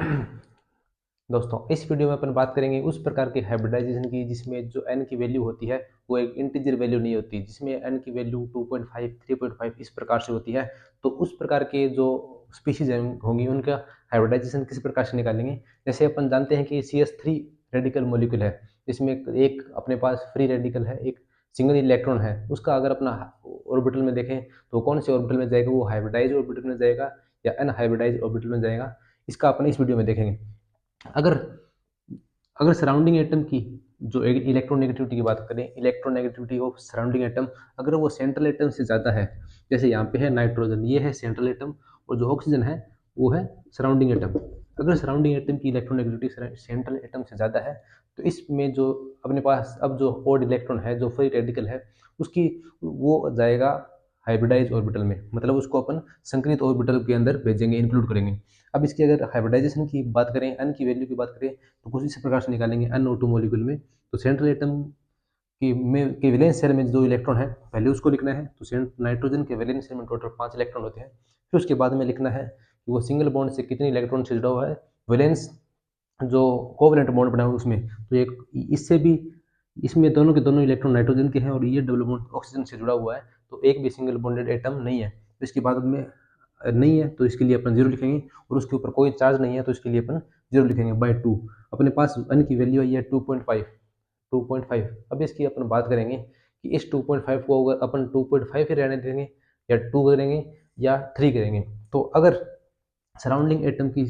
दोस्तों, इस वीडियो में अपन बात करेंगे उस प्रकार के हाइब्रिडाइजेशन की जिसमें जो n की वैल्यू होती है वो एक इंटीजर वैल्यू नहीं होती, जिसमें n की वैल्यू 2.5 3.5 इस प्रकार से होती है। तो उस प्रकार के जो स्पीशीज होंगी उनका हाइब्रिडाइजेशन किस प्रकार से निकालेंगे। जैसे अपन जानते हैं कि CH3 रेडिकल मॉलिक्यूल है, जिसमें एक अपने पास फ्री रेडिकल है, एक सिंगल इलेक्ट्रॉन है। उसका अगर अपना ऑर्बिटल में देखें तो कौन से ऑर्बिटल में जाएगा, वो हाइब्रिडाइज ऑर्बिटल में जाएगा या अनहाइब्रिडाइज ऑर्बिटल में जाएगा, इसका अपन इस वीडियो में देखेंगे। अगर अगर सराउंडिंग एटम की जो इलेक्ट्रोनेगेटिविटी की बात करें, इलेक्ट्रोनेगेटिविटी ऑफ सराउंडिंग एटम, अगर वो सेंट्रल एटम से ज़्यादा है, जैसे यहाँ पे है नाइट्रोजन, ये है सेंट्रल एटम, और जो ऑक्सीजन है वो है सराउंडिंग एटम। अगर सराउंडिंग एटम की इलेक्ट्रोनेगेटिविटी सेंट्रल एटम से ज़्यादा है तो इसमें जो अपने पास अब जो ओड इलेक्ट्रॉन है, जो फ्री रेडिकल है, उसकी वो जाएगा हाइब्रिडाइज ऑर्बिटल में, मतलब उसको अपन संकरित ऑर्बिटल के अंदर भेजेंगे, इंक्लूड करेंगे। अब इसकी अगर हाइब्रिडाइजेशन की बात करें, एन की वैल्यू की बात करें, तो कुछ इस प्रकार से निकालेंगे। NO2 मॉलिक्यूल में तो सेंट्रल एटम की वैलेंस शेल में जो इलेक्ट्रॉन है पहले उसको लिखना है। तो नाइट्रोजन के वैलेंस शेल में टोटल 5 इलेक्ट्रॉन होते हैं। फिर उसके बाद में लिखना है कि वो सिंगल बॉन्ड से कितने इलेक्ट्रॉन से जुड़ा हुआ है, वैलेंस जो कोवलेंट बॉन्ड बना हुआ है उसमें। तो एक इससे भी, इसमें दोनों के दोनों इलेक्ट्रॉन नाइट्रोजन के हैं और ये डबल बॉन्ड ऑक्सीजन से जुड़ा हुआ है, तो एक भी सिंगल बॉन्डेड एटम नहीं है। तो इसके बाद में नहीं है तो इसके लिए अपन जीरो लिखेंगे, और उसके ऊपर कोई चार्ज नहीं है तो इसके लिए अपन जीरो लिखेंगे बाय 2। अपने पास n की वैल्यू आई है 2.5। अब इसकी अपन बात करेंगे कि इस 2.5 को अगर अपन 2.5 ही रहने देंगे या 2 करेंगे या 3 करेंगे। तो सराउंडिंग एटम की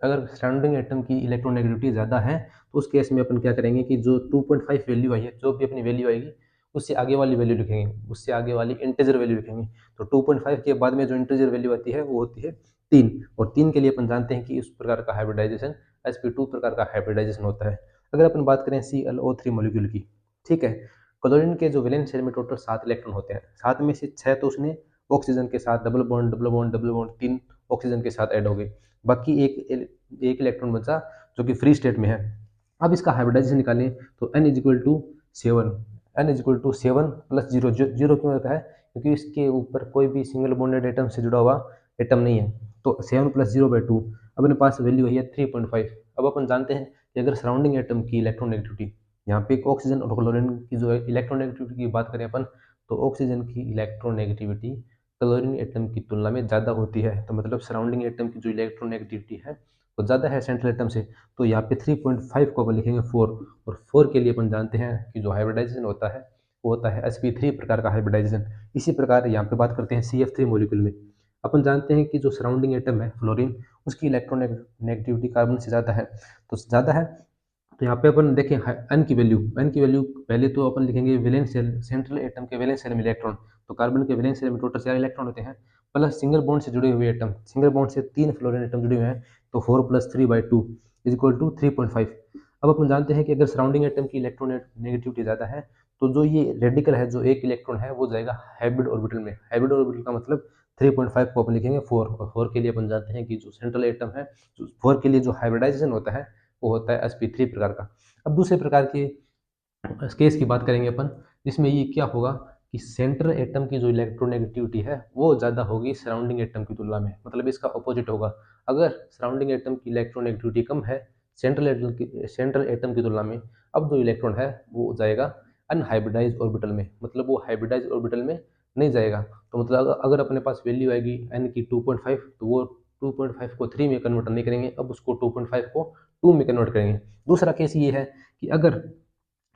अगर सराउंडिंग एटम की इलेक्ट्रोनेगेटिविटी ज़्यादा है तो उस केस में अपन क्या करेंगे कि जो 2.5 वैल्यू आई है, जो भी अपनी वैल्यू आएगी उससे आगे वाली वैल्यू लिखेंगे, उससे आगे वाली इंटीजर वैल्यू लिखेंगे। तो 2.5 के बाद में जो इंटीजर वैल्यू आती है वो होती है 3, और 3 के लिए अपन जानते हैं कि उस प्रकार का हाइब्रिडाइजेशन sp2 प्रकार का हाइब्रिडाइजेशन होता है। अगर अपन बात करें ClO3 मॉलिक्यूल की, ठीक है, क्लोरीन के जो वैलेंस शेल में टोटल 7 इलेक्ट्रॉन होते हैं, 7 में से 6 तो उसने ऑक्सीजन के साथ double bond double bond double bond 3 oxygen के साथ ऐड हो गए, बाकी एक इलेक्ट्रॉन बचा जो कि फ्री स्टेट में है। अब इसका हाइब्रिडाइजेशन निकालें तो n is equal to 7, n is equal to 7 plus zero. Zero क्यों होता है, क्योंकि इसके ऊपर कोई भी सिंगल बॉन्डेड एटम से जुड़ा हुआ एटम नहीं है। तो 7 प्लस जीरो बाई 2, अपने पास वैल्यू है 3.5। अब अपन जानते हैं कि अगर सराउंडिंग एटम की इलेक्ट्रोनेगेटिविटी, यहाँ पे ऑक्सीजन और क्लोरीन की जो इलेक्ट्रोनेगेटिविटी की बात करें अपन, तो ऑक्सीजन की इलेक्ट्रोनेगेटिविटी क्लोरीन एटम की तुलना में ज़्यादा होती है। तो मतलब सराउंडिंग एटम की जो इलेक्ट्रोनेगेटिविटी है वो ज़्यादा है सेंट्रल एटम से। तो यहाँ पे 3.5 को अपन लिखेंगे 4, और 4 के लिए अपन जानते हैं कि जो हाइब्रिडाइजेशन होता है वो होता है sp3 प्रकार का हाइब्रिडाइजेशन। इसी प्रकार यहाँ पे बात करते हैं CF3 मॉलिक्यूल में। अपन जानते हैं कि जो सराउंडिंग एटम है फ्लोरीन, उसकी इलेक्ट्रोनेगेटिविटी कार्बन से ज़्यादा है, तो ज़्यादा है। तो यहाँ पे अपन देखें एन की वैल्यू पहले तो अपन लिखेंगे वैलेंस शेल, सेंट्रल एटम के वैलेंस शेल में इलेक्ट्रॉन। तो कार्बन के वैलेंस शेल में टोटल 4 इलेक्ट्रॉन होते हैं, प्लस सिंगल बॉन्ड से जुड़े हुए एटम, सिंगल बॉन्ड से 3 फ्लोरीन एटम जुड़े हुए हैं, तो 4 plus 3 by 2 is equal to 3.5। अब अपन जानते हैं कि अगर सराउंडिंग एटम की इलेक्ट्रोनेगेटिविटी ज़्यादा है तो जो ये रेडिकल है, जो एक इलेक्ट्रॉन है, वो जाएगा हाइब्रिड ऑर्बिटल में। हाइब्रिड ऑर्बिटल का मतलब 3.5 को अपन लिखेंगे 4, और 4 के लिए अपन जानते हैं कि जो सेंट्रल एटम है, 4 के लिए जो हाइब्रिडाइजेशन होता है वो होता है sp3 प्रकार का। अब दूसरे प्रकार के केस की बात करेंगे अपन, जिसमें ये क्या होगा कि सेंट्रल एटम की जो इलेक्ट्रोनेगेटिविटी है वो ज़्यादा होगी सराउंडिंग एटम की तुलना में, मतलब इसका अपोजिट होगा। अगर सराउंडिंग एटम की इलेक्ट्रोनेगेटिविटी कम है सेंट्रल एटम की तुलना में, अब जो इलेक्ट्रॉन है वो जाएगा अनहाइब्रिडाइज ऑर्बिटल में, मतलब वो हाइब्रिडाइज ऑर्बिटल में नहीं जाएगा। तो मतलब अगर अपने पास वैल्यू आएगी n की 2.5, तो वो 2.5 को 3 में कन्वर्ट नहीं करेंगे, अब उसको 2.5 को 2 में कन्वर्ट करेंगे। दूसरा केस ये है कि अगर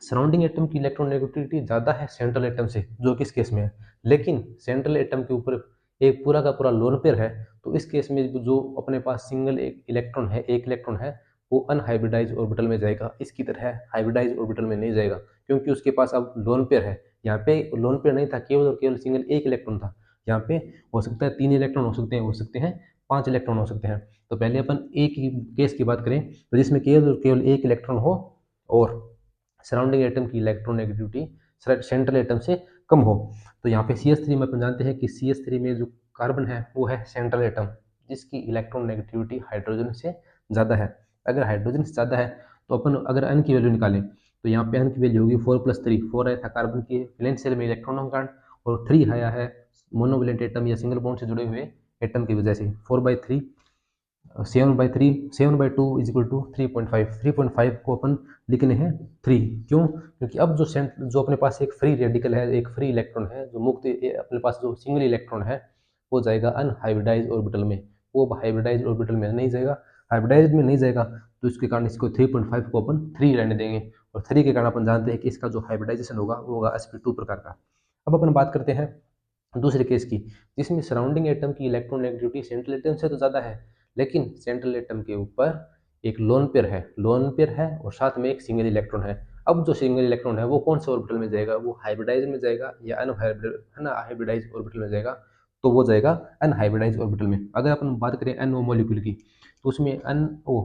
सराउंडिंग एटम की इलेक्ट्रोनेगेटिविटी ज़्यादा है सेंट्रल एटम से, जो कि इस केस में है, लेकिन सेंट्रल एटम के ऊपर एक पूरा का पूरा लोन पेयर है, तो इस केस में जो अपने पास सिंगल एक इलेक्ट्रॉन है, वो अनहाइब्रिडाइज ऑर्बिटल में जाएगा, इसकी तरह हाइब्रिडाइज ऑर्बिटल में नहीं जाएगा, क्योंकि उसके पास अब लोन पेयर है। यहाँ पे लोन पेयर नहीं था, केवल और केवल सिंगल एक इलेक्ट्रॉन था। यहाँ पे हो सकता है 3 इलेक्ट्रॉन हो सकते हैं 5 इलेक्ट्रॉन हो सकते हैं। तो पहले अपन एक ही केस की बात करें, तो जिसमें केवल और केवल एक इलेक्ट्रॉन हो और सराउंडिंग एटम की इलेक्ट्रोनेगेटिविटी सेंट्रल एटम से कम हो। तो यहाँ पे CH3 में अपन जानते हैं कि CH3 में जो कार्बन है वो है सेंट्रल एटम, जिसकी इलेक्ट्रोनेगेटिविटी हाइड्रोजन से ज़्यादा है। अगर हाइड्रोजन से ज़्यादा है तो अपन अगर n की वैल्यू निकालें, तो यहाँ पे n की वैल्यू होगी 4 प्लस 3। 4 आया था कार्बन के वैलेंस शेल में इलेक्ट्रॉनों का, और 3 आया है मोनोवैलेंट एटम या सिंगल बॉन्ड से जुड़े हुए एटम की वजह से, 4/3 7/2 = 3.5 को अपन लिखने हैं 3। क्यों? क्योंकि अब जो अपने पास एक फ्री रेडिकल है, एक फ्री इलेक्ट्रॉन है, जो मुक्त अपने पास जो सिंगल इलेक्ट्रॉन है वो जाएगा अनहाइब्रिडाइज ऑर्बिटल में, वो हाइब्रिडाइज ऑर्बिटल में नहीं जाएगा। हाइब्रिडाइज में नहीं जाएगा तो इसके कारण इसको 3.5 को अपन 3 रहने देंगे, और 3 के कारण अपन जानते हैं कि इसका जो हाइब्रिडाइजेशन होगा वो होगा sp2 प्रकार का। अब अपन बात करते हैं दूसरे केस की, जिसमें सराउंडिंग एटम की इलेक्ट्रोनेगेटिविटी सेंट्रल एटम से तो ज़्यादा है, लेकिन सेंट्रल एटम के ऊपर एक लोन पेयर है और साथ में एक सिंगल इलेक्ट्रॉन है। अब जो सिंगल इलेक्ट्रॉन है वो कौन से ऑर्बिटल में जाएगा? वो हाइब्रिडाइज में जाएगा या अनहाइब्रिडाइज ऑर्बिटल में जाएगा? तो वो जाएगा अनहाइब्रिडाइज ऑर्बिटल में। अगर अपन बात करें NO मॉलिक्यूल की, तो उसमें NO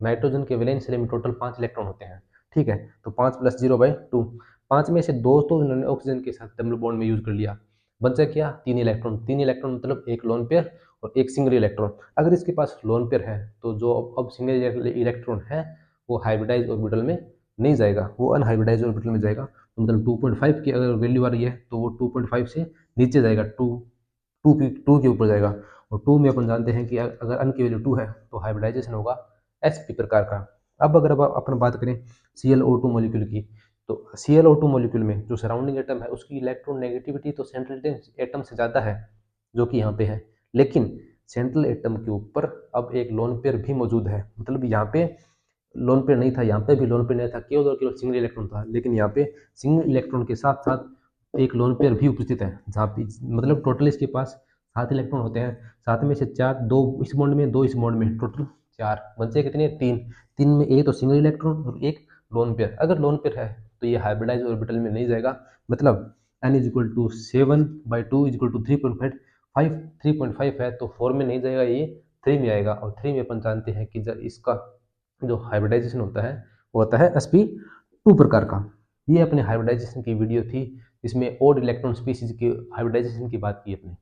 नाइट्रोजन के वैलेंस शेल में टोटल 5 इलेक्ट्रॉन होते हैं, ठीक है। तो 5 + 0/2, 5 में से 2 तो इन्होंने ऑक्सीजन के साथ डबल बॉन्ड में यूज कर लिया, बचा क्या? 3 इलेक्ट्रॉन। 3 इलेक्ट्रॉन मतलब एक लोन पेयर और एक सिंगल इलेक्ट्रॉन। अगर इसके पास लोन पेयर है तो जो अब सिंगल इलेक्ट्रॉन है वो हाइब्रिडाइज ऑर्बिटल में नहीं जाएगा, वो अनहाइब्रिडाइज ऑर्बिटल में जाएगा। तो मतलब 2.5 की अगर वैल्यू आ रही है तो वो 2.5 से नीचे जाएगा, 2 के ऊपर जाएगा। और 2 में अपन जानते हैं कि अगर अन की वैल्यू 2 है तो हाइब्रिडाइजेशन होगा sp प्रकार का। अब अगर अपन बात करें ClO2 मॉलिक्यूल की, तो ClO2 मॉलिक्यूल में जो सराउंडिंग एटम है उसकी इलेक्ट्रॉन नेगेटिविटी तो सेंट्रल एटम से ज़्यादा है, जो कि यहाँ पे है, लेकिन सेंट्रल एटम के ऊपर अब एक लोन पेयर भी मौजूद है। मतलब यहाँ पे लोन पेयर नहीं था, यहाँ पे भी लोन पेयर नहीं था, केवल और केवल सिंगल इलेक्ट्रॉन था, लेकिन यहाँ पे सिंगल इलेक्ट्रॉन के साथ साथ एक लोन पेयर भी उपस्थित है, जहाँ पे मतलब टोटल इसके पास 7 इलेक्ट्रॉन होते हैं। 7 में से 4, 2 इस बॉन्ड में, 2 इस बॉन्ड में, टोटल 4 बचे कितने? 3। 3 में एक तो सिंगल इलेक्ट्रॉन और एक लोन पेयर। अगर लोन पेयर है तो ये हाइब्रिडाइज ऑर्बिटल में नहीं जाएगा, मतलब n = 7/2 = 3.5, 3.5 है तो 4 में नहीं जाएगा, ये 3 में आएगा। और 3 में अपन जानते हैं कि जब इसका जो हाइब्रिडाइजेशन होता है वो होता है sp2 प्रकार का। ये अपने हाइब्रिडाइजेशन की वीडियो थी, इसमें ओड इलेक्ट्रॉन स्पीशीज की हाइब्रिडाइजेशन की बात की अपने।